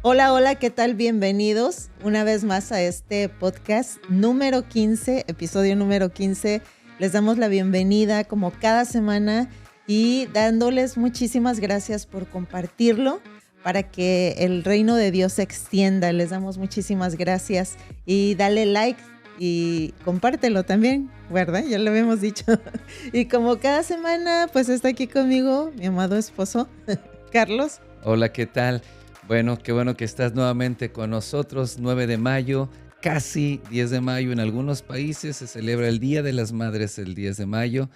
Hola, hola, ¿qué tal? Bienvenidos una vez más a este podcast número 15, episodio número 15. Les damos la bienvenida como cada semana y dándoles muchísimas gracias por compartirlo para que el reino de Dios se extienda. Les damos muchísimas gracias y dale like y compártelo también, ¿verdad? Ya lo habíamos dicho. Y como cada semana, pues está aquí conmigo mi amado esposo, Carlos. Hola, ¿qué tal? Bueno, qué bueno que estás nuevamente con nosotros. 9 de mayo, casi 10 de mayo. En algunos países se celebra el Día de las Madres el 10 de mayo.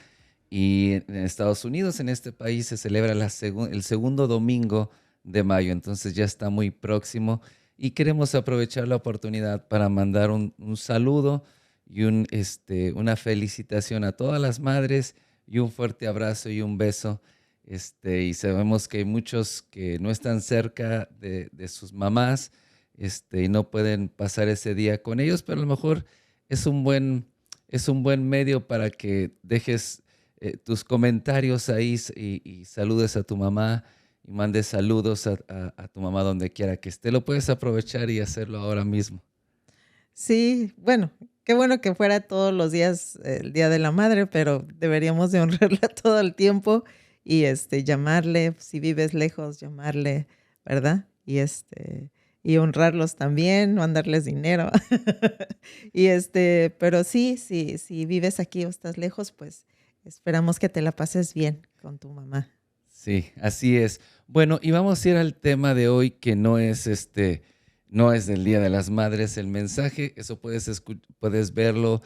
Y en Estados Unidos, en este país, se celebra el segundo domingo de mayo. Entonces ya está muy próximo. Y queremos aprovechar la oportunidad para mandar un saludo y una felicitación a todas las madres y un fuerte abrazo y un beso. Y sabemos que hay muchos que no están cerca de sus mamás, y no pueden pasar ese día con ellos, pero a lo mejor es un buen medio para que dejes tus comentarios ahí y saludes a tu mamá y mandes saludos a tu mamá donde quiera que esté. Lo puedes aprovechar y hacerlo ahora mismo. Sí, bueno, qué bueno que fuera todos los días el Día de la Madre, pero deberíamos de honrarla todo el tiempo y llamarle, si vives lejos, llamarle, ¿verdad? Y honrarlos también, mandarles dinero. Y pero sí, si vives aquí o estás lejos, pues esperamos que te la pases bien con tu mamá. Sí, así es. Bueno, y vamos a ir al tema de hoy que no es del Día de las Madres el mensaje, eso puedes verlo.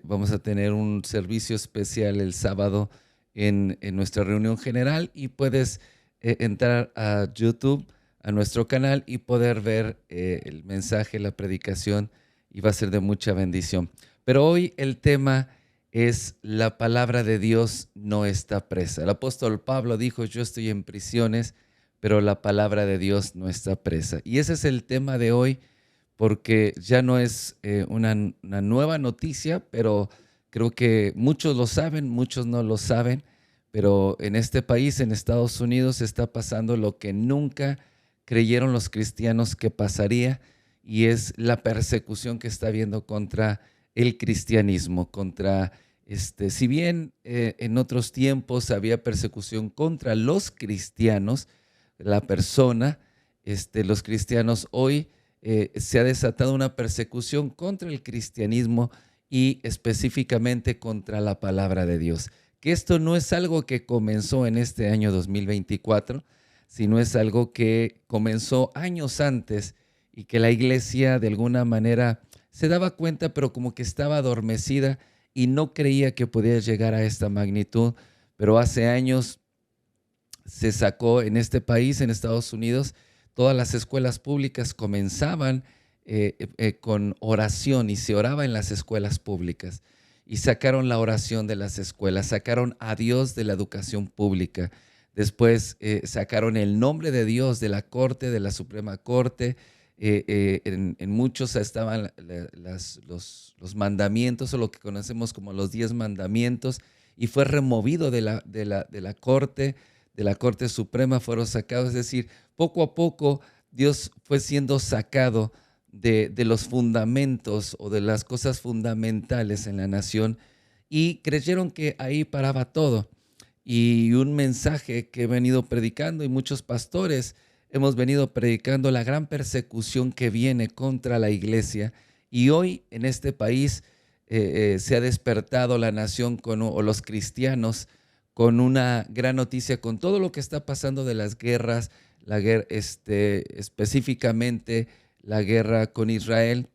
Vamos a tener un servicio especial el sábado en nuestra reunión general y puedes entrar a YouTube, a nuestro canal y poder ver el mensaje, la predicación y va a ser de mucha bendición. Pero hoy el tema es la palabra de Dios no está presa. El apóstol Pablo dijo, yo estoy en prisiones, pero la palabra de Dios no está presa. Y ese es el tema de hoy, porque ya no es una nueva noticia, pero creo que muchos lo saben, muchos no lo saben, pero en este país, en Estados Unidos, está pasando lo que nunca creyeron los cristianos que pasaría, y es la persecución que está habiendo contra el cristianismo, si bien en otros tiempos había persecución contra los cristianos, la persona, los cristianos hoy se ha desatado una persecución contra el cristianismo y específicamente contra la palabra de Dios. Que esto no es algo que comenzó en este año 2024, sino es algo que comenzó años antes y que la iglesia de alguna manera se daba cuenta, pero como que estaba adormecida y no creía que podía llegar a esta magnitud. Pero hace años se sacó en este país, en Estados Unidos, todas las escuelas públicas comenzaban con oración y se oraba en las escuelas públicas. Y sacaron la oración de las escuelas, sacaron a Dios de la educación pública. Después sacaron el nombre de Dios de la Corte, de la Suprema Corte. En muchos estaban los mandamientos, o lo que conocemos como los 10 mandamientos, y fue removido de la Corte Suprema, fueron sacados. Es decir, poco a poco Dios fue siendo sacado de los fundamentos o de las cosas fundamentales en la nación, y creyeron que ahí paraba todo. Y un mensaje que he venido predicando, y muchos pastores hemos venido predicando, la gran persecución que viene contra la iglesia. Y hoy en este país se ha despertado la nación o los cristianos con una gran noticia, con todo lo que está pasando de las guerras, específicamente la guerra con Israel,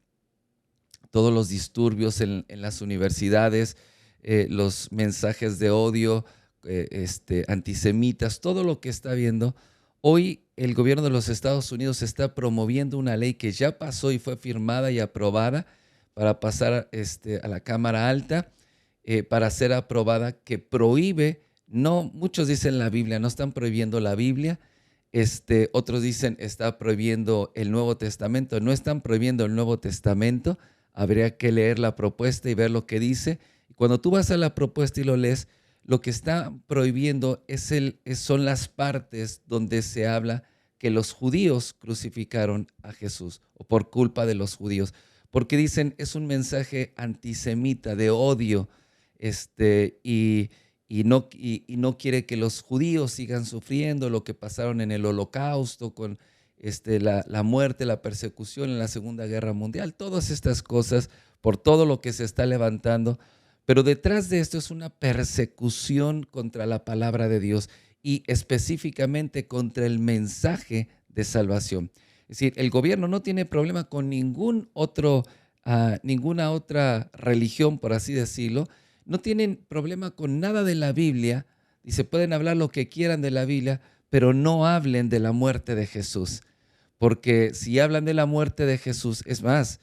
todos los disturbios en las universidades, los mensajes de odio, antisemitas, todo lo que está habiendo. Hoy el gobierno de los Estados Unidos está promoviendo una ley que ya pasó y fue firmada y aprobada para pasar a la Cámara Alta, para ser aprobada, que prohíbe, no, muchos dicen la Biblia, no están prohibiendo la Biblia, otros dicen está prohibiendo el Nuevo Testamento, no están prohibiendo el Nuevo Testamento. Habría que leer la propuesta y ver lo que dice. Y cuando tú vas a la propuesta y lo lees, lo que está prohibiendo son las partes donde se habla que los judíos crucificaron a Jesús, o por culpa de los judíos, porque dicen es un mensaje antisemita, de odio, y no quiere que los judíos sigan sufriendo lo que pasaron en el Holocausto, con la muerte, la persecución en la Segunda Guerra Mundial, todas estas cosas, por todo lo que se está levantando. Pero detrás de esto es una persecución contra la palabra de Dios y específicamente contra el mensaje de salvación. Es decir, el gobierno no tiene problema con ninguna otra religión, por así decirlo. No tienen problema con nada de la Biblia. Y se pueden hablar lo que quieran de la Biblia, pero no hablen de la muerte de Jesús. Porque si hablan de la muerte de Jesús, es más,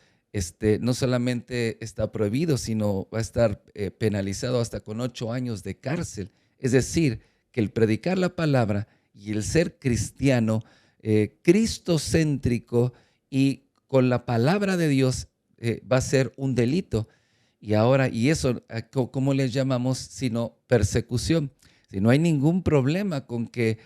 no solamente está prohibido, sino va a estar penalizado hasta con 8 años de cárcel. Es decir, que el predicar la palabra y el ser cristiano, cristocéntrico y con la palabra de Dios va a ser un delito. Y eso, ¿cómo les llamamos? Sino persecución. Si no hay ningún problema con que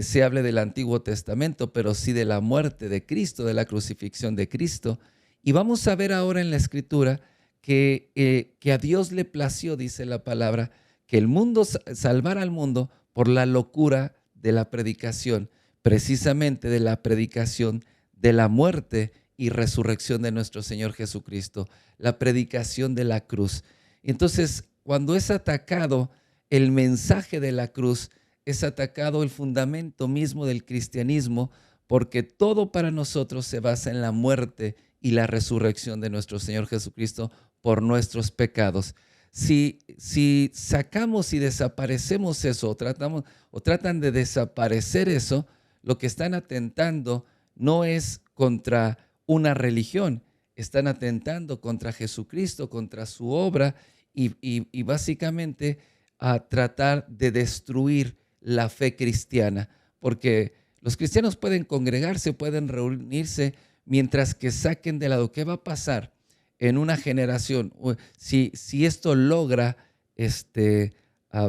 se hable del Antiguo Testamento, pero sí de la muerte de Cristo, de la crucifixión de Cristo. Y vamos a ver ahora en la Escritura que a Dios le plació, dice la palabra, que el mundo salvara al mundo por la locura de la predicación, precisamente de la predicación de la muerte y resurrección de nuestro Señor Jesucristo, la predicación de la cruz. Entonces, cuando es atacado el mensaje de la cruz, es atacado el fundamento mismo del cristianismo, porque todo para nosotros se basa en la muerte y la resurrección de nuestro Señor Jesucristo por nuestros pecados. Si sacamos y desaparecemos eso, o tratan de desaparecer eso, lo que están atentando no es contra una religión, están atentando contra Jesucristo, contra su obra y básicamente a tratar de destruir la fe cristiana, porque los cristianos pueden congregarse, pueden reunirse, mientras que saquen de lado qué va a pasar en una generación si esto logra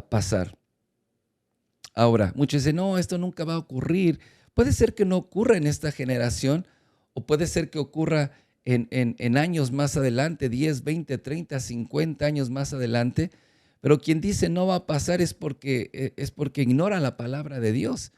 pasar. Ahora, muchos dicen, no, esto nunca va a ocurrir. Puede ser que no ocurra en esta generación, o puede ser que ocurra en años más adelante, 10, 20, 30, 50 años más adelante, pero quien dice no va a pasar es porque ignora la palabra de Dios.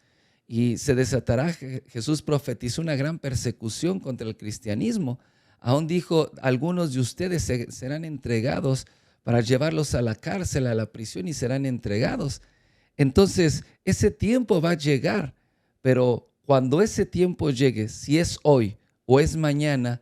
Y se desatará, Jesús profetizó una gran persecución contra el cristianismo. Aún dijo, algunos de ustedes serán entregados para llevarlos a la cárcel, a la prisión, y serán entregados. Entonces, ese tiempo va a llegar, pero cuando ese tiempo llegue, si es hoy o es mañana,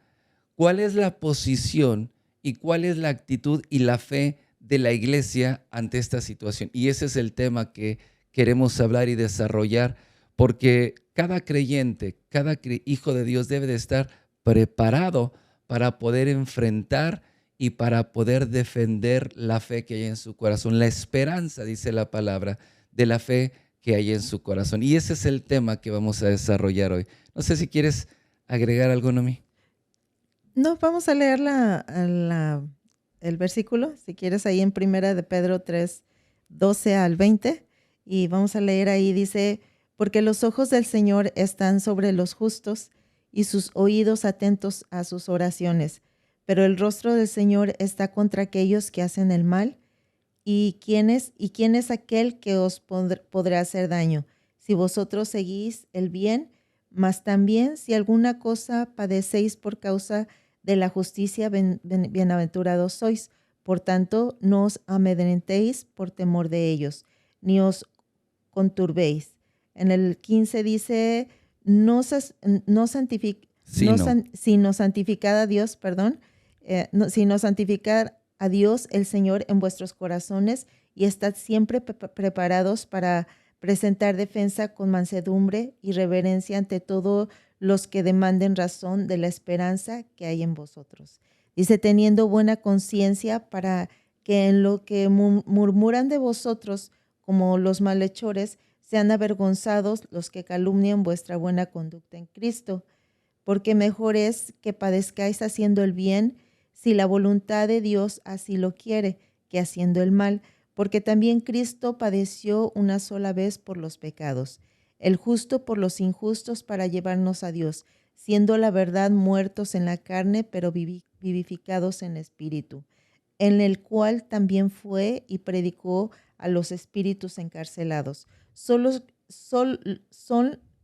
¿cuál es la posición y cuál es la actitud y la fe de la iglesia ante esta situación? Y ese es el tema que queremos hablar y desarrollar, porque cada creyente, cada hijo de Dios debe de estar preparado para poder enfrentar y para poder defender la fe que hay en su corazón, la esperanza, dice la palabra, de la fe que hay en su corazón. Y ese es el tema que vamos a desarrollar hoy. No sé si quieres agregar algo, Noemí. No, vamos a leer el versículo, si quieres, ahí en Primera de Pedro 3, 12 al 20. Y vamos a leer ahí, dice, porque los ojos del Señor están sobre los justos y sus oídos atentos a sus oraciones. Pero el rostro del Señor está contra aquellos que hacen el mal. ¿Y quién es aquel que os podrá hacer daño? Si vosotros seguís el bien, mas también si alguna cosa padecéis por causa de la justicia, bienaventurados sois. Por tanto, no os amedrentéis por temor de ellos, ni os conturbéis. En el 15 dice, sino santificad a Dios, sino santificar a Dios el Señor en vuestros corazones, y estad siempre preparados para presentar defensa con mansedumbre y reverencia ante todos los que demanden razón de la esperanza que hay en vosotros. Dice, teniendo buena conciencia, para que en lo que murmuran de vosotros como los malhechores, sean avergonzados los que calumnian vuestra buena conducta en Cristo. Porque mejor es que padezcáis haciendo el bien, si la voluntad de Dios así lo quiere, que haciendo el mal, porque también Cristo padeció una sola vez por los pecados, el justo por los injustos para llevarnos a Dios, siendo la verdad muertos en la carne, pero vivificados en espíritu, en el cual también fue y predicó a los espíritus encarcelados. Son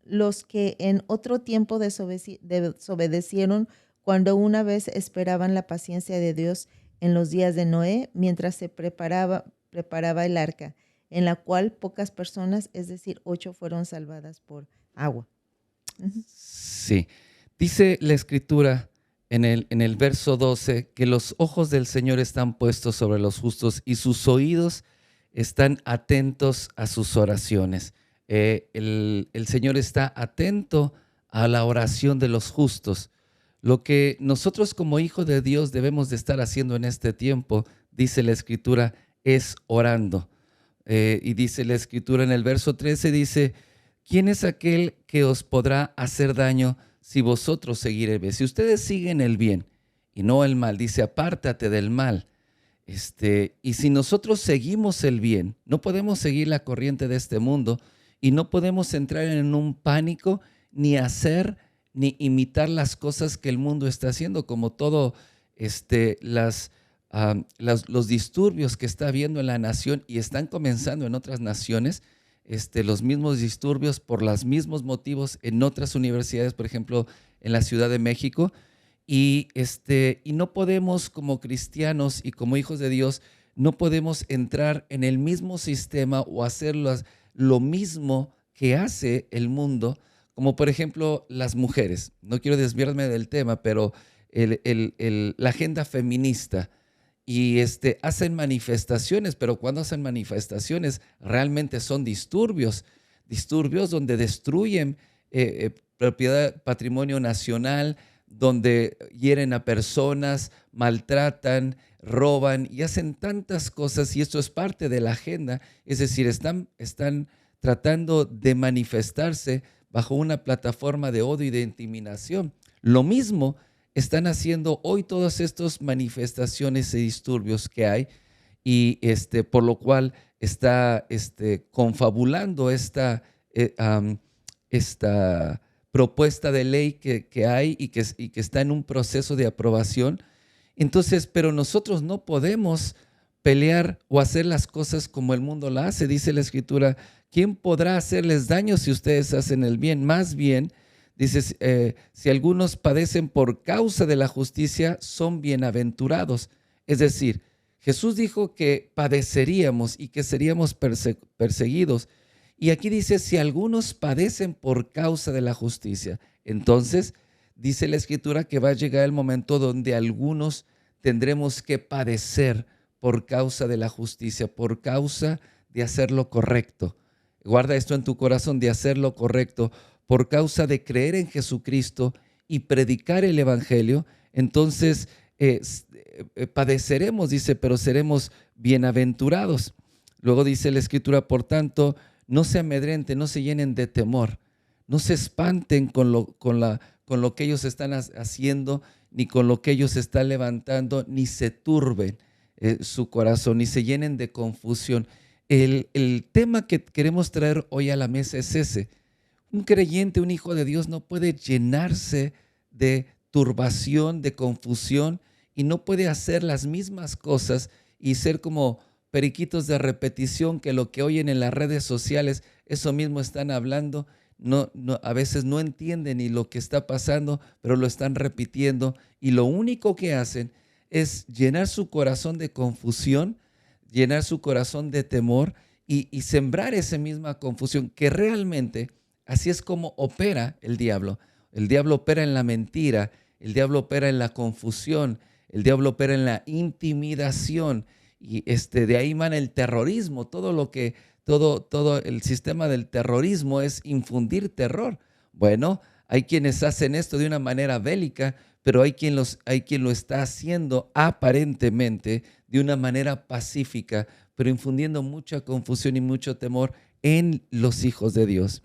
los que en otro tiempo desobedecieron cuando una vez esperaban la paciencia de Dios en los días de Noé, mientras se preparaba el arca, en la cual pocas personas, es decir, 8, fueron salvadas por agua. Sí, dice la Escritura en el verso 12 que los ojos del Señor están puestos sobre los justos y sus oídos están atentos a sus oraciones. El Señor está atento a la oración de los justos. Lo que nosotros como hijos de Dios debemos de estar haciendo en este tiempo, dice la Escritura, es orando. Y dice la Escritura en el verso 13, dice, ¿quién es aquel que os podrá hacer daño si vosotros seguiréis? Si ustedes siguen el bien y no el mal, dice, apártate del mal. Y si nosotros seguimos el bien, no podemos seguir la corriente de este mundo y no podemos entrar en un pánico ni hacer ni imitar las cosas que el mundo está haciendo, como todo los disturbios que está habiendo en la nación y están comenzando en otras naciones, los mismos disturbios por los mismos motivos en otras universidades, por ejemplo, en la Ciudad de México. Y no podemos, como cristianos y como hijos de Dios, no podemos entrar en el mismo sistema o hacer lo mismo que hace el mundo, como por ejemplo las mujeres. No quiero desviarme del tema, pero la agenda feminista. Y hacen manifestaciones, pero cuando hacen manifestaciones realmente son disturbios donde destruyen propiedad, patrimonio nacional, donde hieren a personas, maltratan, roban y hacen tantas cosas, y esto es parte de la agenda. Es decir, están tratando de manifestarse bajo una plataforma de odio y de intimidación. Lo mismo están haciendo hoy todas estas manifestaciones y disturbios que hay, y por lo cual está confabulando esta propuesta de ley que hay y que está en un proceso de aprobación. Entonces, pero nosotros no podemos pelear o hacer las cosas como el mundo la hace. Dice la Escritura, ¿quién podrá hacerles daño si ustedes hacen el bien? Más bien, dice, si algunos padecen por causa de la justicia, son bienaventurados. Es decir, Jesús dijo que padeceríamos y que seríamos perseguidos. Y aquí dice, si algunos padecen por causa de la justicia, entonces dice la Escritura que va a llegar el momento donde algunos tendremos que padecer por causa de la justicia, por causa de hacer lo correcto. Guarda esto en tu corazón, de hacer lo correcto, por causa de creer en Jesucristo y predicar el Evangelio. Entonces padeceremos, dice, pero seremos bienaventurados. Luego dice la Escritura, por tanto, no se amedrenten, no se llenen de temor, no se espanten con lo que ellos están haciendo, ni con lo que ellos están levantando, ni se turben su corazón, ni se llenen de confusión. El tema que queremos traer hoy a la mesa es ese. Un creyente, un hijo de Dios, no puede llenarse de turbación, de confusión, y no puede hacer las mismas cosas y ser como periquitos de repetición, que lo que oyen en las redes sociales, eso mismo están hablando. A veces no entienden ni lo que está pasando, pero lo están repitiendo, y lo único que hacen es llenar su corazón de confusión, llenar su corazón de temor y sembrar esa misma confusión, que realmente así es como opera el diablo. El diablo opera en la mentira, el diablo opera en la confusión, el diablo opera en la intimidación, y de ahí emana el terrorismo. Todo el sistema del terrorismo es infundir terror. Bueno, hay quienes hacen esto de una manera bélica, pero hay quien lo está haciendo aparentemente de una manera pacífica, pero infundiendo mucha confusión y mucho temor en los hijos de Dios.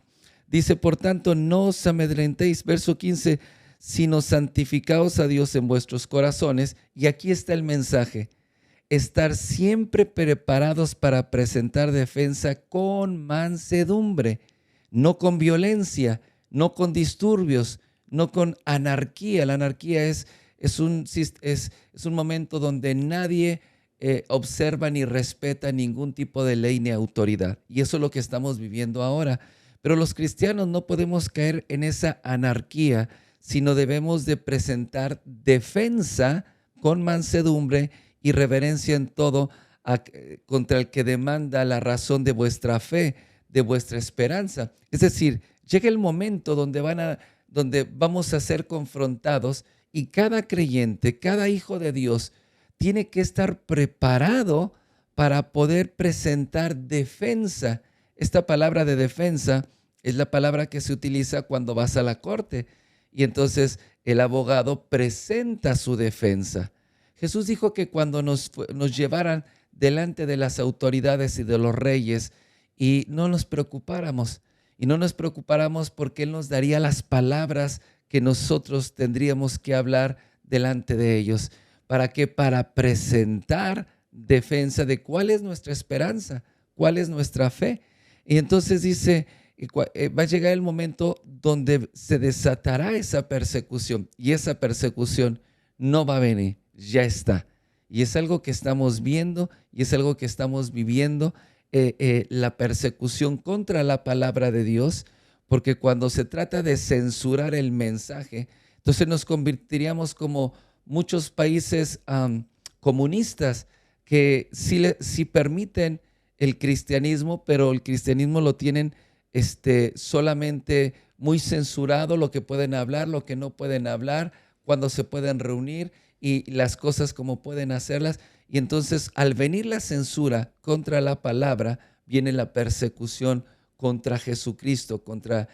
Dice, por tanto, no os amedrentéis, verso 15, sino santificaos a Dios en vuestros corazones. Y aquí está el mensaje: estar siempre preparados para presentar defensa con mansedumbre, no con violencia, no con disturbios, no con anarquía. La anarquía es un momento donde nadie observa ni respeta ningún tipo de ley ni autoridad. Y eso es lo que estamos viviendo ahora. Pero los cristianos no podemos caer en esa anarquía, sino debemos de presentar defensa con mansedumbre y reverencia en todo contra el que demanda la razón de vuestra fe, de vuestra esperanza. Es decir, llega el momento donde vamos a ser confrontados y cada creyente, cada hijo de Dios tiene que estar preparado para poder presentar defensa. Esta palabra de defensa es la palabra que se utiliza cuando vas a la corte y entonces el abogado presenta su defensa. Jesús dijo que cuando nos llevaran delante de las autoridades y de los reyes y no nos preocupáramos porque Él nos daría las palabras que nosotros tendríamos que hablar delante de ellos. ¿Para qué? Para presentar defensa de cuál es nuestra esperanza, cuál es nuestra fe. Y entonces dice, va a llegar el momento donde se desatará esa persecución y esa persecución no va a venir, ya está. Y es algo que estamos viendo y es algo que estamos viviendo, la persecución contra la palabra de Dios, porque cuando se trata de censurar el mensaje, entonces nos convertiríamos como muchos países comunistas que sí permiten el cristianismo, pero el cristianismo lo tienen solamente muy censurado, lo que pueden hablar, lo que no pueden hablar, cuando se pueden reunir y las cosas como pueden hacerlas. Y entonces al venir la censura contra la palabra, viene la persecución contra Jesucristo, contra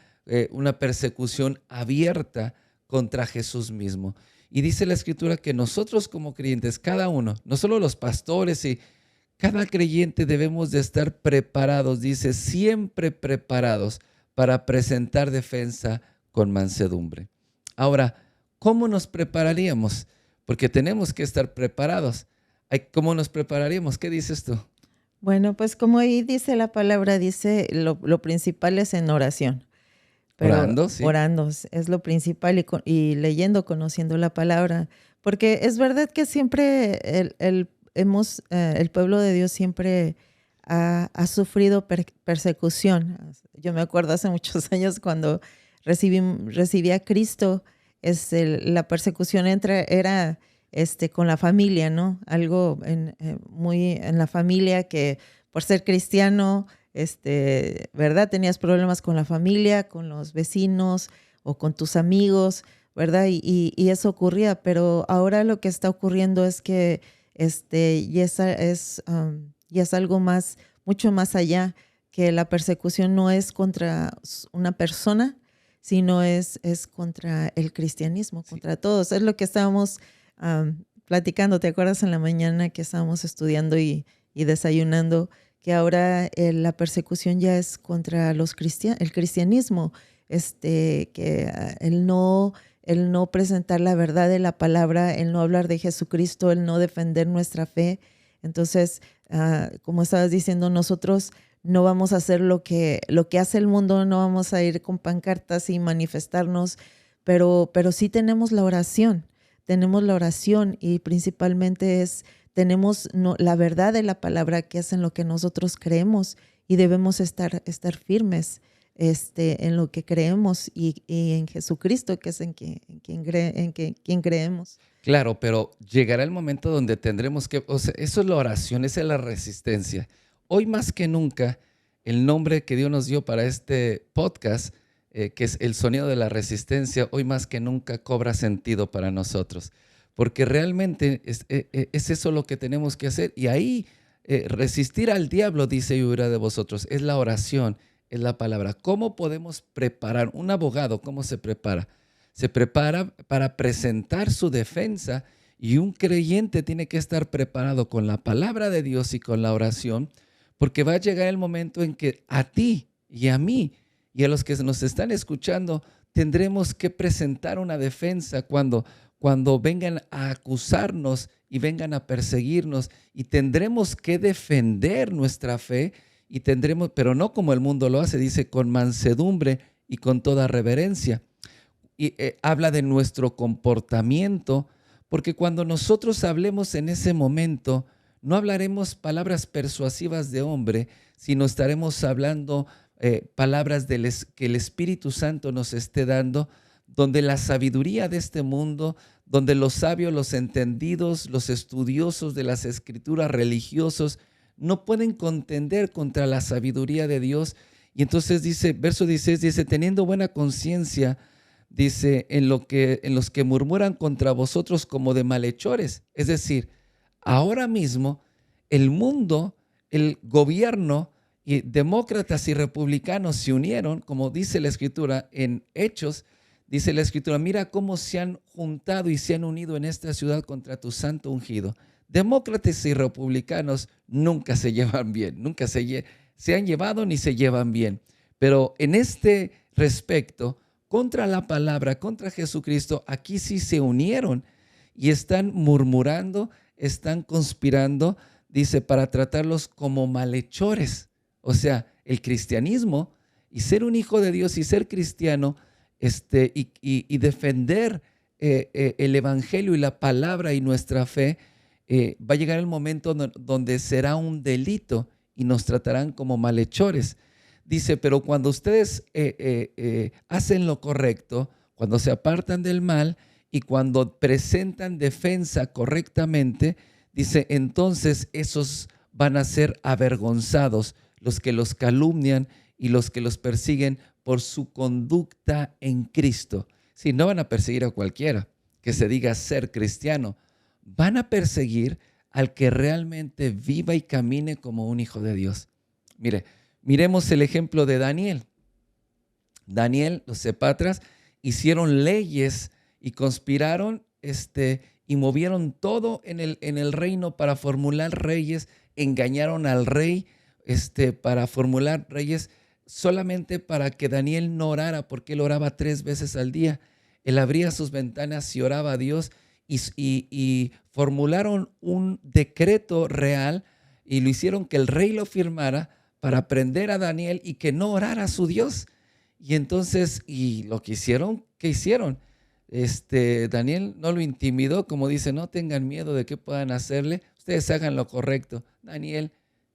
una persecución abierta contra Jesús mismo. Y dice la Escritura que nosotros como creyentes, cada uno, no solo los pastores, y cada creyente debemos de estar preparados, dice, siempre preparados para presentar defensa con mansedumbre. Ahora, ¿cómo nos prepararíamos? Porque tenemos que estar preparados. ¿Cómo nos prepararíamos? ¿Qué dices tú? Bueno, pues como ahí dice la palabra, dice lo principal es en oración. Pero orando, sí. Orando es lo principal y leyendo, conociendo la palabra. Porque es verdad que siempre el pueblo de Dios siempre ha sufrido persecución. Yo me acuerdo hace muchos años cuando recibí a Cristo, la persecución era con la familia, ¿no? Algo muy en la familia que por ser cristiano, ¿verdad? Tenías problemas con la familia, con los vecinos o con tus amigos, ¿verdad? Y eso ocurría, pero ahora lo que está ocurriendo es que ya es algo más, mucho más allá, que la persecución no es contra una persona, sino es contra el cristianismo, contra todos. Es lo que estábamos platicando, ¿te acuerdas en la mañana que estábamos estudiando y desayunando? Que ahora la persecución ya es contra el cristianismo, que el no presentar la verdad de la palabra, el no hablar de Jesucristo, el no defender nuestra fe. Entonces, como estabas diciendo, nosotros no vamos a hacer lo que hace el mundo, no vamos a ir con pancartas y manifestarnos, pero sí tenemos la oración y principalmente tenemos la verdad de la palabra, que es en lo que nosotros creemos, y debemos estar firmes en lo que creemos y en Jesucristo, que es en quien creemos. Claro, pero llegará el momento donde tendremos que, eso es la oración, esa es la resistencia. Hoy más que nunca, el nombre que Dios nos dio para este podcast, que es el sonido de la resistencia, hoy más que nunca cobra sentido para nosotros. Porque realmente es eso lo que tenemos que hacer. Y ahí resistir al diablo, dice, y huirá de vosotros. Es la oración, es la palabra. ¿Cómo podemos preparar? Un abogado, ¿cómo se prepara? Se prepara para presentar su defensa, y un creyente tiene que estar preparado con la palabra de Dios y con la oración, porque va a llegar el momento en que a ti y a mí y a los que nos están escuchando tendremos que presentar una defensa cuando vengan a acusarnos y vengan a perseguirnos, y tendremos que defender nuestra fe y tendremos, pero no como el mundo lo hace, dice con mansedumbre y con toda reverencia. Y habla de nuestro comportamiento, porque cuando nosotros hablemos en ese momento, no hablaremos palabras persuasivas de hombre, sino estaremos hablando palabras que el Espíritu Santo nos esté dando, donde la sabiduría de este mundo, donde los sabios, los entendidos, los estudiosos de las escrituras, religiosos, no pueden contender contra la sabiduría de Dios. Y entonces dice, verso 16, dice, teniendo buena conciencia, dice, en los que murmuran contra vosotros como de malhechores. Es decir, ahora mismo el mundo, el gobierno, y demócratas y republicanos se unieron, como dice la Escritura en Hechos, dice la Escritura, mira cómo se han juntado y se han unido en esta ciudad contra tu santo ungido. Demócratas y republicanos nunca se llevan bien, nunca se han llevado ni se llevan bien. Pero en este respecto, contra la palabra, contra Jesucristo, aquí sí se unieron y están murmurando, están conspirando, dice, para tratarlos como malhechores. O sea, el cristianismo y ser un hijo de Dios y ser cristiano y defender el evangelio y la palabra y nuestra fe, va a llegar el momento donde será un delito y nos tratarán como malhechores. Dice, pero cuando ustedes hacen lo correcto, cuando se apartan del mal y cuando presentan defensa correctamente, dice, entonces esos van a ser avergonzados, los que los calumnian y los que los persiguen por su conducta en Cristo. Sí, no van a perseguir a cualquiera que se diga ser cristiano. Van a perseguir al que realmente viva y camine como un hijo de Dios. Miremos el ejemplo de Daniel. Daniel, los cepatras, hicieron leyes y conspiraron y movieron todo en el reino para formular reyes, engañaron al rey para formular reyes solamente para que Daniel no orara, porque él oraba 3 veces al día. Él abría sus ventanas y oraba a Dios y formularon un decreto real y lo hicieron que el rey lo firmara para prender a Daniel y que no orara a su Dios. Y entonces, y lo que hicieron, ¿qué hicieron? Daniel no lo intimidó, como dice, no tengan miedo de qué puedan hacerle, ustedes hagan lo correcto. Daniel,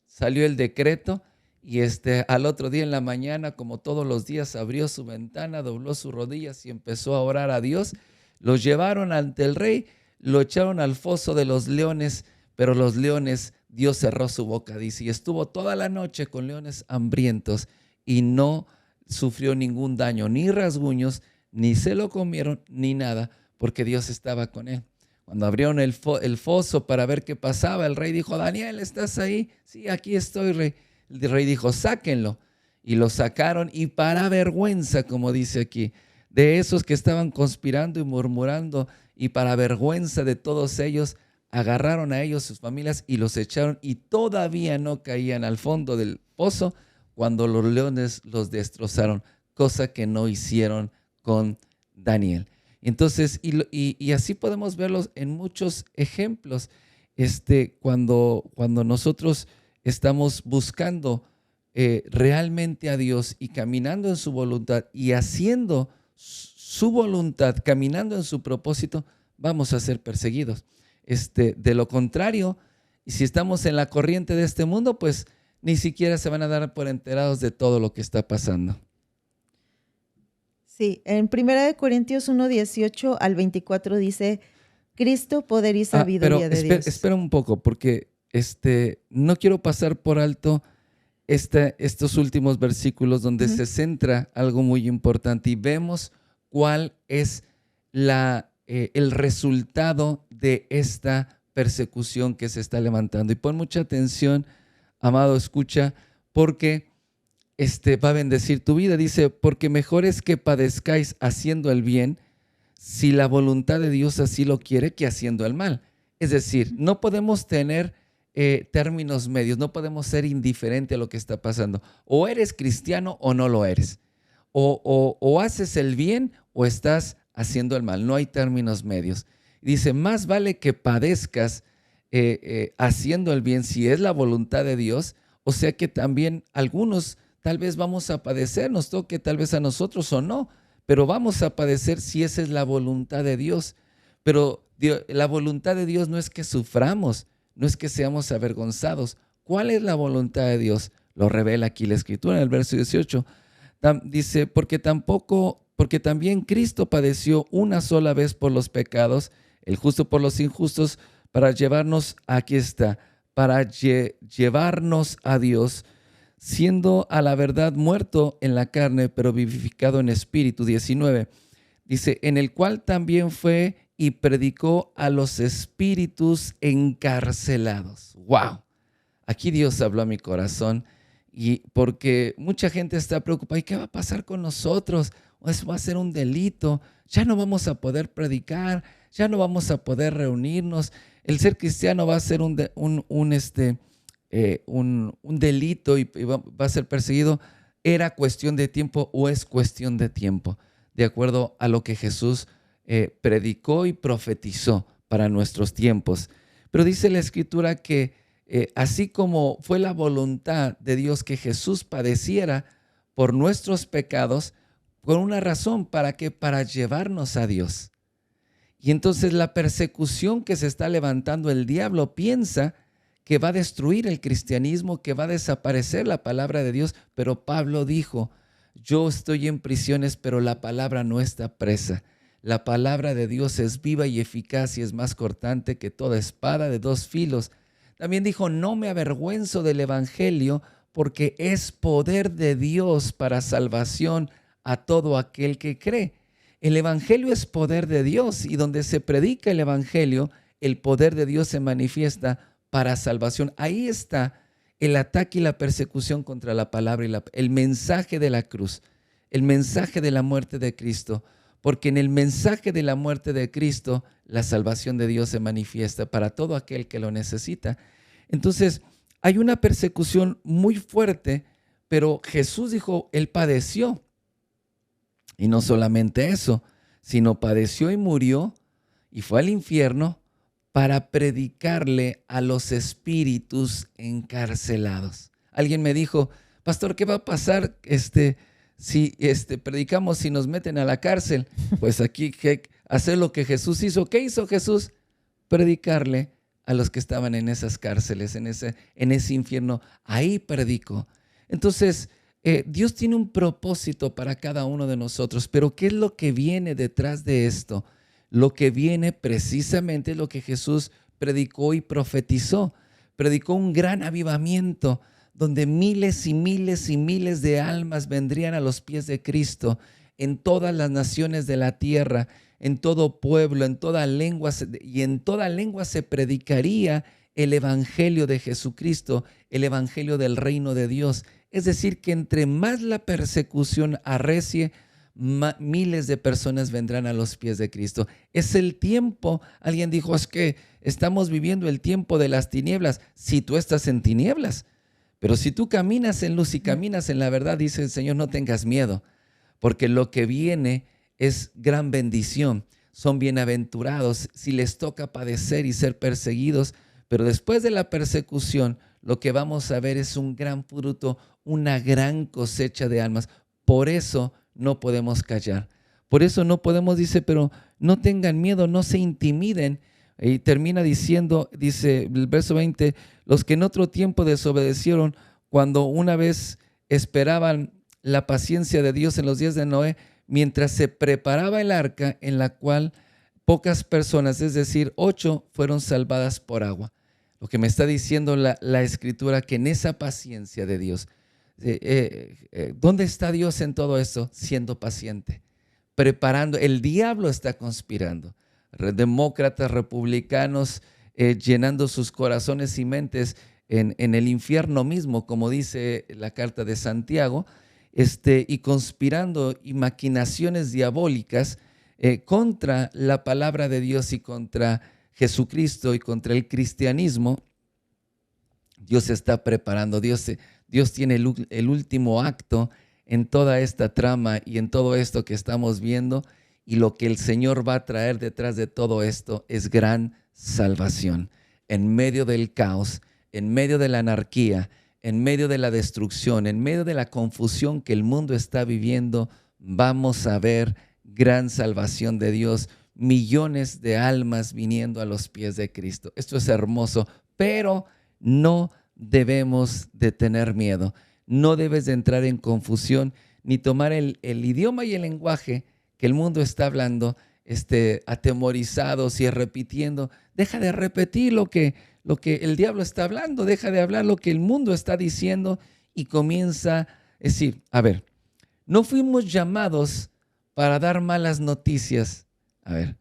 salió el decreto y al otro día en la mañana, como todos los días, abrió su ventana, dobló sus rodillas y empezó a orar a Dios. Los llevaron ante el rey, lo echaron al foso de los leones, pero los leones, Dios cerró su boca, dice, y estuvo toda la noche con leones hambrientos y no sufrió ningún daño, ni rasguños, ni se lo comieron, ni nada, porque Dios estaba con él. Cuando abrieron el foso para ver qué pasaba, el rey dijo, Daniel, ¿estás ahí? Sí, aquí estoy, rey. El rey dijo, sáquenlo. Y lo sacaron y para vergüenza, como dice aquí, de esos que estaban conspirando y murmurando, y para vergüenza de todos ellos, agarraron a ellos, sus familias, y los echaron y todavía no caían al fondo del pozo cuando los leones los destrozaron, cosa que no hicieron con Daniel. Entonces, y así podemos verlos en muchos ejemplos. Cuando nosotros estamos buscando realmente a Dios y caminando en su voluntad y haciendo su voluntad, caminando en su propósito, vamos a ser perseguidos. De lo contrario, y si estamos en la corriente de este mundo, pues ni siquiera se van a dar por enterados de todo lo que está pasando. Sí, en 1 Corintios 1, 18 al 24 dice, Cristo, poder y sabiduría de Dios. Espera un poco, porque no quiero pasar por alto estos últimos versículos donde se centra algo muy importante y vemos cuál es el resultado de esta persecución que se está levantando. Y pon mucha atención, amado, escucha, porque va a bendecir tu vida. Dice, porque mejor es que padezcáis haciendo el bien, si la voluntad de Dios así lo quiere, que haciendo el mal. Es decir, no podemos tener términos medios, no podemos ser indiferentes a lo que está pasando. O eres cristiano o no lo eres. O haces el bien o estás haciendo el mal. No hay términos medios. Dice, más vale que padezcas haciendo el bien, si es la voluntad de Dios, O sea que también algunos tal vez vamos a padecer, nos toque tal vez a nosotros o no, pero vamos a padecer si esa es la voluntad de Dios. Pero la voluntad de Dios no es que suframos, no es que seamos avergonzados. ¿Cuál es la voluntad de Dios? Lo revela aquí la Escritura en el verso 18. Dice, porque también Cristo padeció una sola vez por los pecados, el justo por los injustos, para llevarnos, aquí está, para llevarnos a Dios, siendo a la verdad muerto en la carne, pero vivificado en espíritu. 19. Dice, en el cual también fue y predicó a los espíritus encarcelados. ¡Wow! Aquí Dios habló a mi corazón, y porque mucha gente está preocupada. ¿Y qué va a pasar con nosotros? Eso va a ser un delito. Ya no vamos a poder predicar, ya no vamos a poder reunirnos. El ser cristiano va a ser un delito y va a ser perseguido. ¿Era cuestión de tiempo o es cuestión de tiempo? De acuerdo a lo que Jesús predicó y profetizó para nuestros tiempos. Pero dice la Escritura que así como fue la voluntad de Dios que Jesús padeciera por nuestros pecados, por una razón, ¿para qué? Para llevarnos a Dios. Y entonces la persecución que se está levantando, el diablo piensa que va a destruir el cristianismo, que va a desaparecer la palabra de Dios, pero Pablo dijo, yo estoy en prisiones, pero la palabra no está presa. La palabra de Dios es viva y eficaz y es más cortante que toda espada de dos filos. También dijo, no me avergüenzo del evangelio, porque es poder de Dios para salvación a todo aquel que cree. El evangelio es poder de Dios, y donde se predica el evangelio, el poder de Dios se manifiesta para salvación. Ahí está el ataque y la persecución contra la palabra y el mensaje de la cruz, el mensaje de la muerte de Cristo, porque en el mensaje de la muerte de Cristo la salvación de Dios se manifiesta para todo aquel que lo necesita. Entonces, hay una persecución muy fuerte, pero Jesús dijo, Él padeció. Y no solamente eso, sino padeció y murió y fue al infierno para predicarle a los espíritus encarcelados. Alguien me dijo, pastor, ¿qué va a pasar si predicamos y nos meten a la cárcel? Pues aquí hacer lo que Jesús hizo. ¿Qué hizo Jesús? Predicarle a los que estaban en esas cárceles, en ese infierno. Ahí predicó. Entonces, Dios tiene un propósito para cada uno de nosotros, pero ¿qué es lo que viene detrás de esto? Lo que viene precisamente es lo que Jesús predicó y profetizó. Predicó un gran avivamiento donde miles y miles y miles de almas vendrían a los pies de Cristo en todas las naciones de la tierra, en todo pueblo, en toda lengua, y en toda lengua se predicaría el evangelio de Jesucristo, el evangelio del reino de Dios. Es decir, que entre más la persecución arrecie, miles de personas vendrán a los pies de Cristo. Es el tiempo, alguien dijo, es que estamos viviendo el tiempo de las tinieblas. Si tú estás en tinieblas, pero si tú caminas en luz y caminas en la verdad, dice el Señor, no tengas miedo, porque lo que viene es gran bendición. Son bienaventurados si les toca padecer y ser perseguidos, pero después de la persecución, lo que vamos a ver es un gran fruto, una gran cosecha de almas. Por eso no podemos callar. Por eso no podemos, dice, pero no tengan miedo, no se intimiden. Y termina diciendo, dice el verso 20, los que en otro tiempo desobedecieron, cuando una vez esperaban la paciencia de Dios en los días de Noé, mientras se preparaba el arca en la cual pocas personas, es decir, 8, fueron salvadas por agua. Lo que me está diciendo la Escritura, que en esa paciencia de Dios, ¿dónde está Dios en todo esto? Siendo paciente, preparando. El diablo está conspirando. Demócratas, republicanos, llenando sus corazones y mentes en el infierno mismo, como dice la carta de Santiago, y conspirando y maquinaciones diabólicas contra la palabra de Dios y contra Jesucristo y contra el cristianismo. Dios se está preparando, Dios tiene el último acto en toda esta trama y en todo esto que estamos viendo, y lo que el Señor va a traer detrás de todo esto es gran salvación. En medio del caos, en medio de la anarquía, en medio de la destrucción, en medio de la confusión que el mundo está viviendo, vamos a ver gran salvación de Dios, millones de almas viniendo a los pies de Cristo. Esto es hermoso, pero no debemos de tener miedo. No debes de entrar en confusión ni tomar el idioma y el lenguaje que el mundo está hablando, atemorizados y repitiendo. Deja de repetir lo que el diablo está hablando, deja de hablar lo que el mundo está diciendo y comienza a decir, a ver, no fuimos llamados para dar malas noticias. A ver,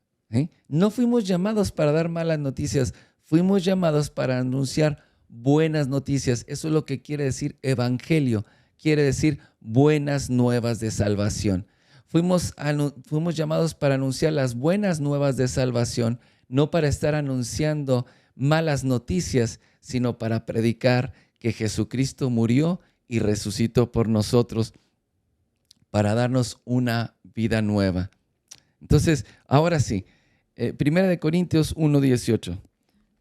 no fuimos llamados para dar malas noticias, fuimos llamados para anunciar buenas noticias. Eso es lo que quiere decir evangelio, quiere decir buenas nuevas de salvación. Fuimos llamados para anunciar las buenas nuevas de salvación, no para estar anunciando malas noticias, sino para predicar que Jesucristo murió y resucitó por nosotros para darnos una vida nueva. Entonces, ahora sí, 1 Corintios 1:18.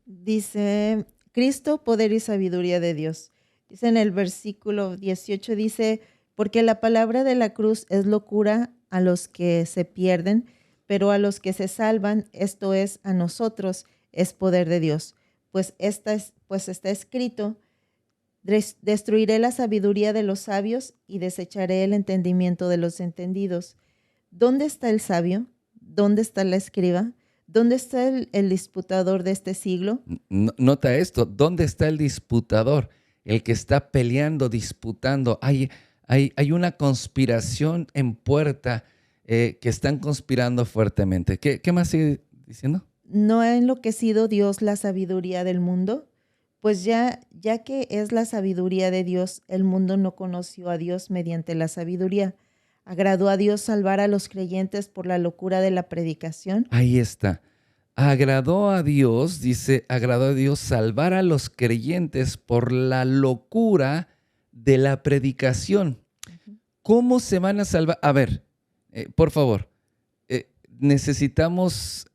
Dice, Cristo, poder y sabiduría de Dios. Dice en el versículo 18, dice, porque la palabra de la cruz es locura a los que se pierden, pero a los que se salvan, esto es, a nosotros, es poder de Dios. Pues está escrito, destruiré la sabiduría de los sabios y desecharé el entendimiento de los entendidos. ¿Dónde está el sabio? ¿Dónde está el escriba? ¿Dónde está el disputador de este siglo? Nota esto, ¿dónde está el disputador? El que está peleando, disputando. Hay una conspiración en puerta que están conspirando fuertemente. ¿Qué más sigue diciendo? ¿No ha enloquecido Dios la sabiduría del mundo? Pues ya que es la sabiduría de Dios, el mundo no conoció a Dios mediante la sabiduría. ¿Agradó a Dios salvar a los creyentes por la locura de la predicación? Ahí está. Agradó a Dios, dice, agradó a Dios salvar a los creyentes por la locura de la predicación. ¿Cómo se van a salvar? A ver, por favor, necesitamos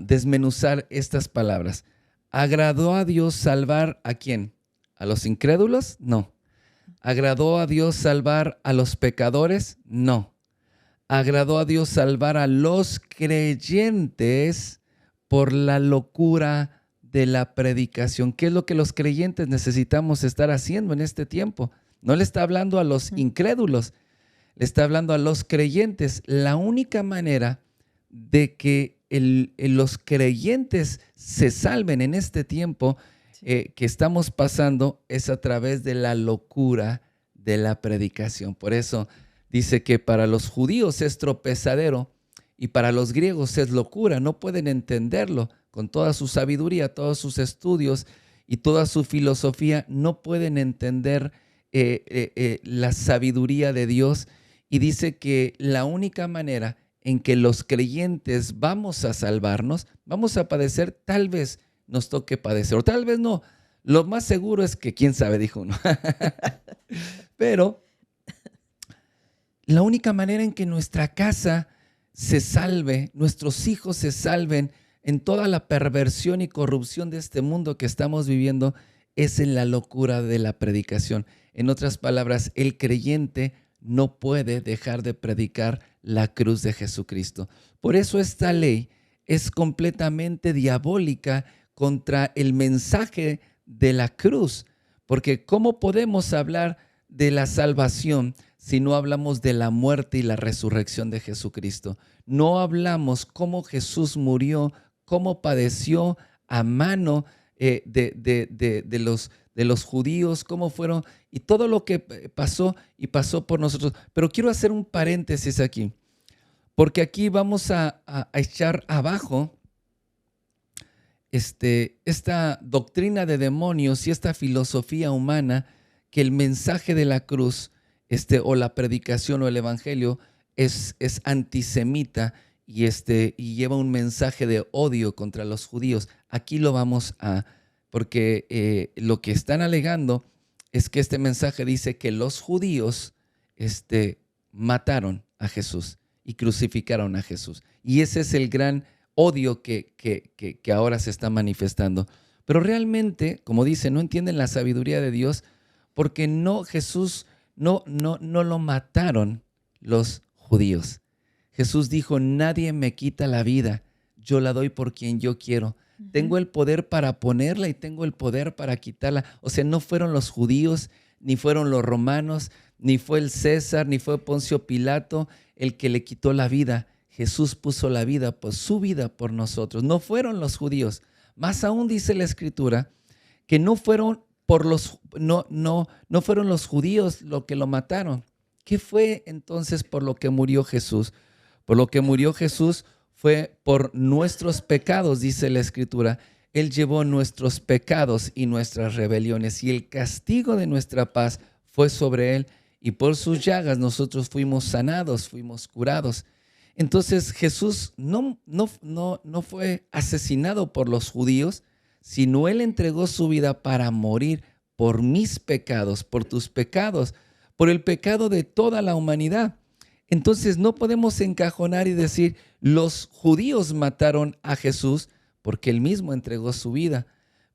desmenuzar estas palabras. ¿Agradó a Dios salvar a quién? ¿A los incrédulos? No. ¿Agradó a Dios salvar a los pecadores? No. ¿Agradó a Dios salvar a los creyentes por la locura de la predicación? ¿Qué es lo que los creyentes necesitamos estar haciendo en este tiempo? No le está hablando a los incrédulos, le está hablando a los creyentes. La única manera de que los creyentes se salven en este tiempo que estamos pasando es a través de la locura de la predicación. Por eso dice que para los judíos es tropezadero y para los griegos es locura. No pueden entenderlo con toda su sabiduría, todos sus estudios y toda su filosofía. No pueden entender la sabiduría de Dios. Y dice que la única manera en que los creyentes vamos a salvarnos, vamos a padecer, tal vez nos toque padecer, o tal vez no. Lo más seguro es que, quién sabe, dijo uno. Pero la única manera en que nuestra casa se salve, nuestros hijos se salven en toda la perversión y corrupción de este mundo que estamos viviendo, es en la locura de la predicación. En otras palabras, el creyente no puede dejar de predicar la cruz de Jesucristo. Por eso esta ley es completamente diabólica contra el mensaje de la cruz, porque ¿cómo podemos hablar de la salvación si no hablamos de la muerte y la resurrección de Jesucristo? No hablamos cómo Jesús murió, cómo padeció a mano de los judíos, cómo fueron y todo lo que pasó y pasó por nosotros. Pero quiero hacer un paréntesis aquí, porque aquí vamos a echar abajo esta doctrina de demonios y esta filosofía humana que el mensaje de la cruz o la predicación o el evangelio es antisemita y lleva un mensaje de odio contra los judíos. Aquí lo vamos porque lo que están alegando es que este mensaje dice que los judíos mataron a Jesús y crucificaron a Jesús. Y ese es el gran odio que ahora se está manifestando. Pero realmente, como dice, no entienden la sabiduría de Dios porque Jesús no lo mataron los judíos. Jesús dijo, nadie me quita la vida, yo la doy por quien yo quiero. Tengo el poder para ponerla y tengo el poder para quitarla. O sea, no fueron los judíos, ni fueron los romanos, ni fue el César, ni fue Poncio Pilato el que le quitó la vida. Jesús puso la vida, pues su vida por nosotros. No fueron los judíos. Más aún dice la Escritura que no fueron no fueron los judíos los que lo mataron. ¿Qué fue entonces por lo que murió Jesús? Por lo que murió Jesús fue por nuestros pecados, dice la Escritura. Él llevó nuestros pecados y nuestras rebeliones, y el castigo de nuestra paz fue sobre él, y por sus llagas nosotros fuimos sanados, fuimos curados. Entonces Jesús no fue asesinado por los judíos, sino él entregó su vida para morir por mis pecados, por tus pecados, por el pecado de toda la humanidad. Entonces no podemos encajonar y decir, los judíos mataron a Jesús porque él mismo entregó su vida.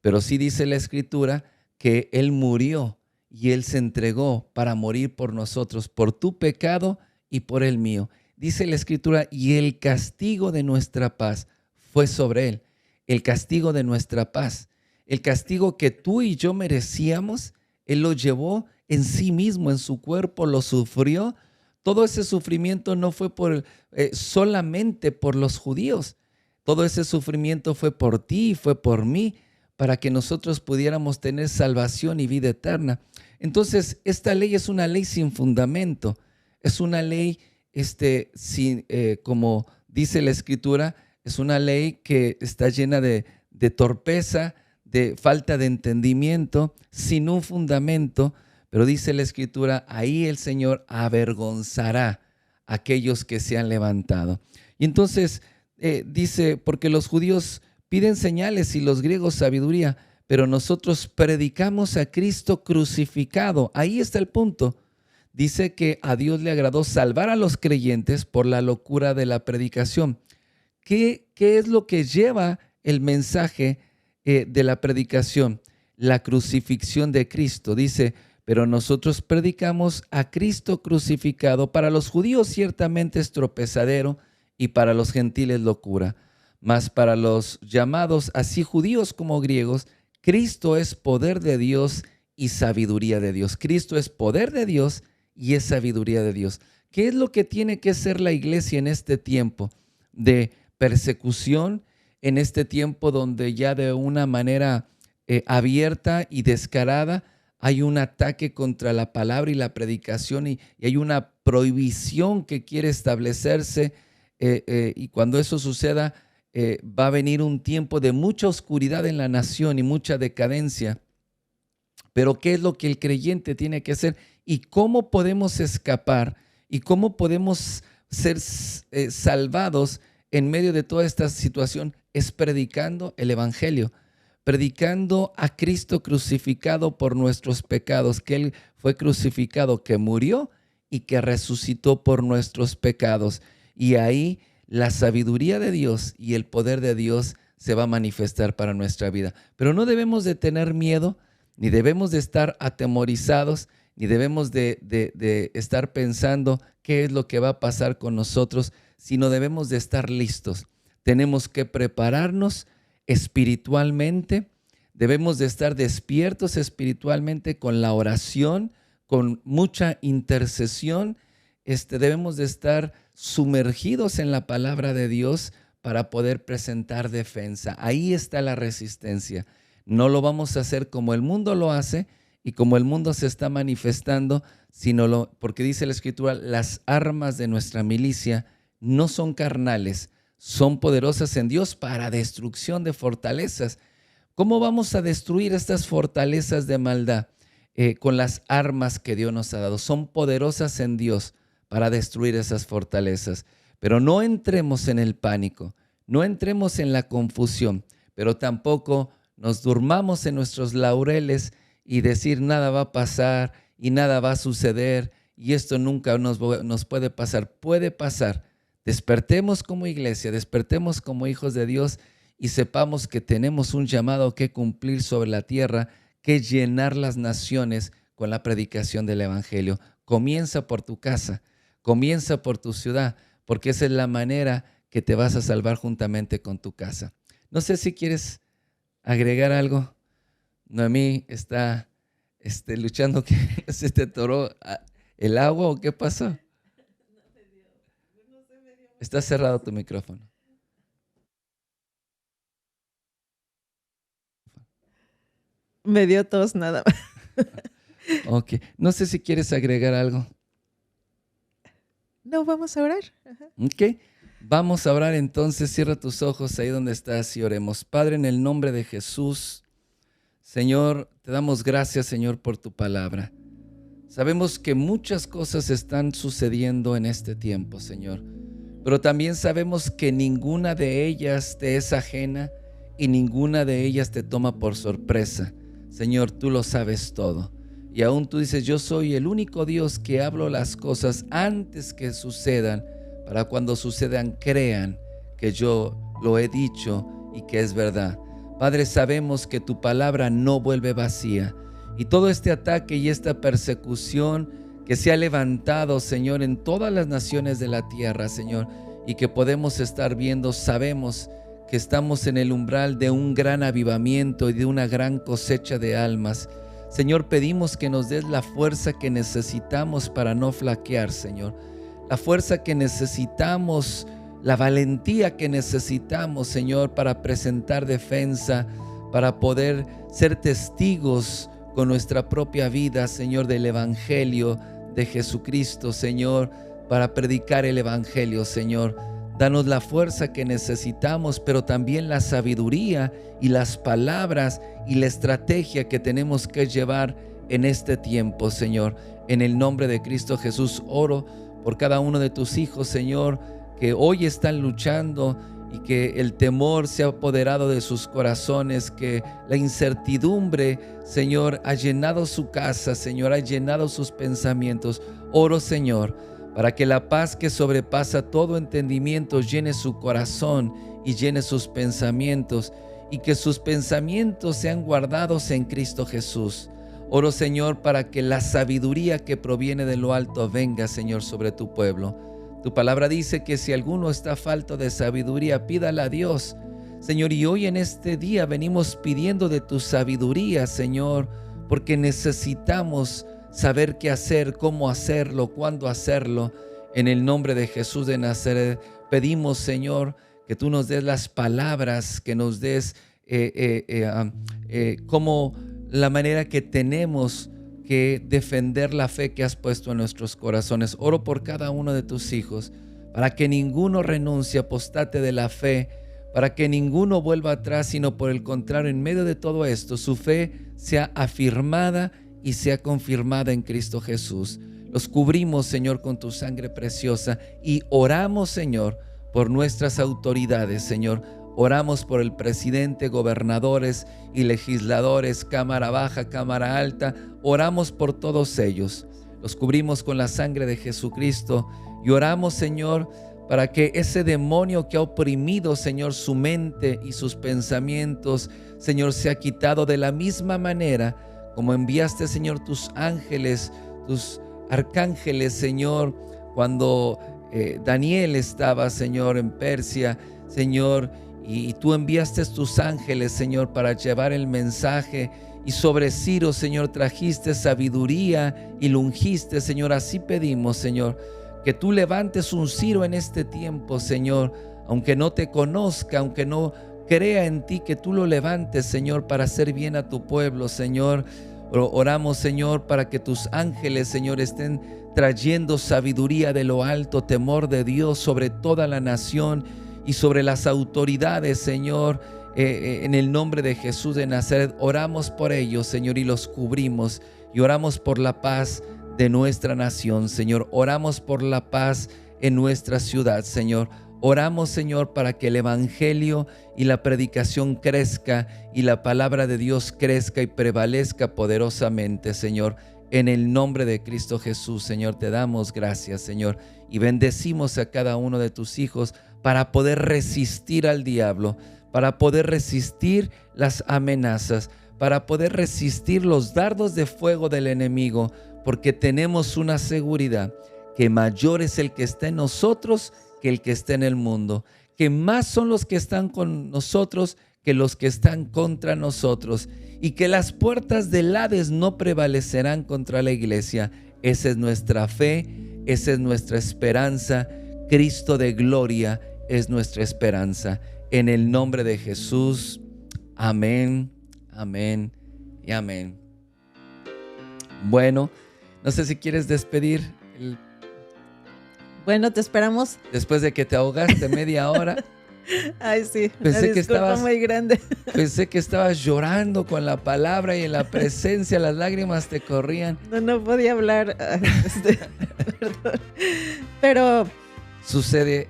Pero sí dice la Escritura que él murió y él se entregó para morir por nosotros, por tu pecado y por el mío. Dice la Escritura, y el castigo de nuestra paz fue sobre él. El castigo de nuestra paz. El castigo que tú y yo merecíamos, él lo llevó en sí mismo, en su cuerpo, lo sufrió. Todo ese sufrimiento no fue solamente por los judíos. Todo ese sufrimiento fue por ti y fue por mí, para que nosotros pudiéramos tener salvación y vida eterna. Entonces, esta ley es una ley sin fundamento. Es una ley, como dice la Escritura, es una ley que está llena de torpeza, de falta de entendimiento, sin un fundamento. Pero dice la Escritura, ahí el Señor avergonzará a aquellos que se han levantado. Y entonces dice, porque los judíos piden señales y los griegos sabiduría, pero nosotros predicamos a Cristo crucificado. Ahí está el punto. Dice que a Dios le agradó salvar a los creyentes por la locura de la predicación. ¿Qué es lo que lleva el mensaje de la predicación? La crucifixión de Cristo. Dice, pero nosotros predicamos a Cristo crucificado. Para los judíos ciertamente es tropezadero y para los gentiles locura. Mas para los llamados, así judíos como griegos, Cristo es poder de Dios y sabiduría de Dios. Cristo es poder de Dios y es sabiduría de Dios. ¿Qué es lo que tiene que ser la iglesia en este tiempo de persecución, en este tiempo donde ya de una manera abierta y descarada hay un ataque contra la palabra y la predicación y hay una prohibición que quiere establecerse y cuando eso suceda va a venir un tiempo de mucha oscuridad en la nación y mucha decadencia? Pero ¿qué es lo que el creyente tiene que hacer y cómo podemos escapar y cómo podemos ser salvados en medio de toda esta situación? Es predicando el evangelio, predicando a Cristo crucificado por nuestros pecados, que Él fue crucificado, que murió y que resucitó por nuestros pecados. Y ahí la sabiduría de Dios y el poder de Dios se va a manifestar para nuestra vida. Pero no debemos de tener miedo, ni debemos de estar atemorizados, ni debemos de estar pensando qué es lo que va a pasar con nosotros, sino debemos de estar listos. Tenemos que prepararnos espiritualmente, debemos de estar despiertos espiritualmente con la oración, con mucha intercesión. Debemos de estar sumergidos en la palabra de Dios para poder presentar defensa. Ahí está la resistencia. No lo vamos a hacer como el mundo lo hace y como el mundo se está manifestando, porque dice la Escritura, las armas de nuestra milicia no son carnales, son poderosas en Dios para destrucción de fortalezas. ¿Cómo vamos a destruir estas fortalezas de maldad? Con las armas que Dios nos ha dado. Son poderosas en Dios para destruir esas fortalezas. Pero no entremos en el pánico, no entremos en la confusión, pero tampoco nos durmamos en nuestros laureles y decir nada va a pasar y nada va a suceder y esto nunca nos puede pasar. Puede pasar. Despertemos como iglesia, despertemos como hijos de Dios y sepamos que tenemos un llamado que cumplir sobre la tierra, que llenar las naciones con la predicación del Evangelio. Comienza por tu casa, comienza por tu ciudad, porque esa es la manera que te vas a salvar juntamente con tu casa. No sé si quieres agregar algo. Noemí está luchando, que se te atoró el agua o qué pasó. Está cerrado tu micrófono. Me dio tos nada más. Ok, no sé si quieres agregar algo. No, vamos a orar. Ajá. Ok, vamos a orar entonces. Cierra tus ojos ahí donde estás y oremos. Padre, en el nombre de Jesús, Señor, te damos gracias, Señor, por tu palabra. Sabemos que muchas cosas están sucediendo en este tiempo, Señor, pero también sabemos que ninguna de ellas te es ajena y ninguna de ellas te toma por sorpresa. Señor, tú lo sabes todo. Y aún tú dices, yo soy el único Dios que hablo las cosas antes que sucedan, para cuando sucedan crean que yo lo he dicho y que es verdad. Padre, sabemos que tu palabra no vuelve vacía. Y todo este ataque y esta persecución que se ha levantado, Señor, en todas las naciones de la tierra, Señor, y que podemos estar viendo, sabemos que estamos en el umbral de un gran avivamiento y de una gran cosecha de almas. Señor, pedimos que nos des la fuerza que necesitamos para no flaquear, Señor. La fuerza que necesitamos, la valentía que necesitamos, Señor, para presentar defensa, para poder ser testigos con nuestra propia vida, Señor, del Evangelio de Jesucristo, Señor, para predicar el Evangelio, Señor. Danos la fuerza que necesitamos, pero también la sabiduría y las palabras y la estrategia que tenemos que llevar en este tiempo, Señor. En el nombre de Cristo Jesús oro por cada uno de tus hijos, Señor, que hoy están luchando y que el temor se ha apoderado de sus corazones, que la incertidumbre, Señor, ha llenado su casa, Señor, ha llenado sus pensamientos. Oro, Señor, para que la paz que sobrepasa todo entendimiento llene su corazón y llene sus pensamientos, y que sus pensamientos sean guardados en Cristo Jesús. Oro, Señor, para que la sabiduría que proviene de lo alto venga, Señor, sobre tu pueblo. Tu palabra dice que si alguno está falto de sabiduría, pídala a Dios. Señor, y hoy en este día venimos pidiendo de tu sabiduría, Señor, porque necesitamos saber qué hacer, cómo hacerlo, cuándo hacerlo. En el nombre de Jesús de Nazaret, pedimos, Señor, que tú nos des las palabras, que nos des como la manera que tenemos que defender la fe que has puesto en nuestros corazones. Oro por cada uno de tus hijos, para que ninguno renuncie, apostate de la fe, para que ninguno vuelva atrás, sino por el contrario, en medio de todo esto, su fe sea afirmada y sea confirmada en Cristo Jesús. Los cubrimos, Señor, con tu sangre preciosa y oramos, Señor, por nuestras autoridades, Señor. Oramos por el presidente, gobernadores y legisladores, Cámara Baja, Cámara Alta. Oramos por todos ellos. Los cubrimos con la sangre de Jesucristo y oramos, Señor, para que ese demonio que ha oprimido, Señor, su mente y sus pensamientos, Señor, sea quitado de la misma manera como enviaste, Señor, tus ángeles, tus arcángeles, Señor, cuando Daniel estaba, Señor, en Persia, Señor, y tú enviaste tus ángeles, Señor, para llevar el mensaje, y sobre Ciro, Señor, trajiste sabiduría y lo ungiste, Señor. Así pedimos, Señor, que tú levantes un Ciro en este tiempo, Señor, aunque no te conozca, aunque no crea en ti, que tú lo levantes, Señor, para hacer bien a tu pueblo, Señor. Oramos, Señor, para que tus ángeles, Señor, estén trayendo sabiduría de lo alto, temor de Dios sobre toda la nación y sobre las autoridades, Señor, en el nombre de Jesús de Nazaret. Oramos por ellos, Señor, y los cubrimos, y oramos por la paz de nuestra nación, Señor. Oramos por la paz en nuestra ciudad, Señor. Oramos, Señor, para que el Evangelio y la predicación crezca y la palabra de Dios crezca y prevalezca poderosamente, Señor. En el nombre de Cristo Jesús, Señor, te damos gracias, Señor, y bendecimos a cada uno de tus hijos para poder resistir al diablo, para poder resistir las amenazas, para poder resistir los dardos de fuego del enemigo, porque tenemos una seguridad que mayor es el que está en nosotros que el que está en el mundo, que más son los que están con nosotros que los que están contra nosotros, y que las puertas del Hades no prevalecerán contra la iglesia. Esa es nuestra fe, esa es nuestra esperanza. Cristo de gloria es nuestra esperanza. En el nombre de Jesús, amén, amén y amén. Bueno, no sé si quieres despedir. Bueno, te esperamos. Después de que te ahogaste media hora. Ay, sí, pensé que estabas muy grande. Pensé que estabas llorando con la palabra y en la presencia, las lágrimas te corrían. No podía hablar. Perdón. Pero sucede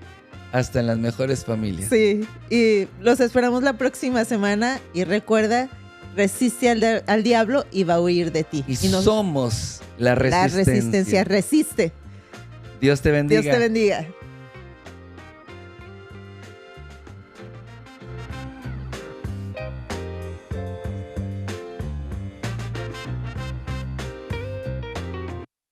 hasta en las mejores familias. Sí, y los esperamos la próxima semana. Y recuerda, resiste al diablo y va a huir de ti. Y somos la resistencia. La resistencia, resiste. Dios te bendiga. Dios te bendiga.